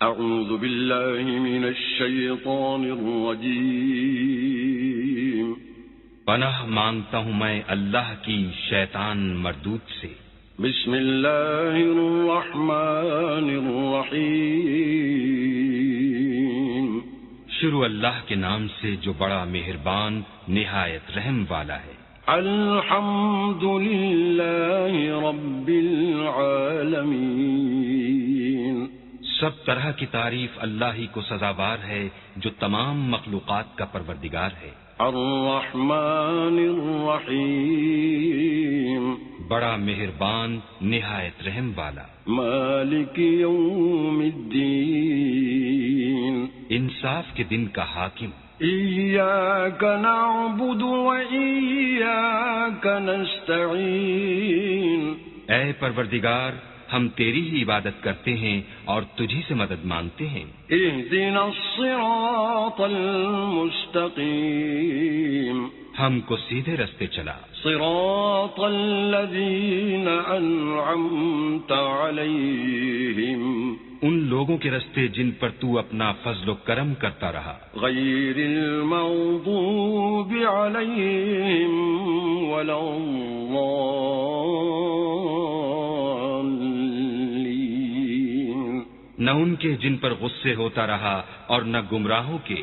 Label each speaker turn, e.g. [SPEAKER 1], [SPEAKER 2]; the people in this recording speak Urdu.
[SPEAKER 1] اعوذ باللہ من الشیطان الرجیم
[SPEAKER 2] پناہ مانگتا ہوں میں اللہ کی شیطان مردود سے۔
[SPEAKER 1] بسم اللہ الرحمن الرحیم
[SPEAKER 2] شروع اللہ کے نام سے جو بڑا مہربان نہایت رحم والا ہے۔
[SPEAKER 1] الحمد للہ رب العالمین
[SPEAKER 2] سب طرح کی تعریف اللہ ہی کو سزاوار ہے جو تمام مخلوقات کا پروردگار ہے۔
[SPEAKER 1] الرحمن الرحیم
[SPEAKER 2] بڑا مہربان نہایت رحم والا۔
[SPEAKER 1] مالک یوم الدین
[SPEAKER 2] انصاف کے دن کا حاکم۔
[SPEAKER 1] ایاک نعبد و ایاک نستعین
[SPEAKER 2] اے پروردگار ہم تیری ہی عبادت کرتے ہیں اور تجھی سے مدد مانگتے ہیں۔
[SPEAKER 1] اہدنا الصراط المستقیم
[SPEAKER 2] ہم کو سیدھے رستے چلا۔
[SPEAKER 1] صراط الذین انعمت علیہم
[SPEAKER 2] ان لوگوں کے رستے جن پر تو اپنا فضل و کرم کرتا رہا۔
[SPEAKER 1] غیر المغضوب علیہم ولا الضالین
[SPEAKER 2] نہ ان کے جن پر غصے ہوتا رہا اور نہ گمراہوں کے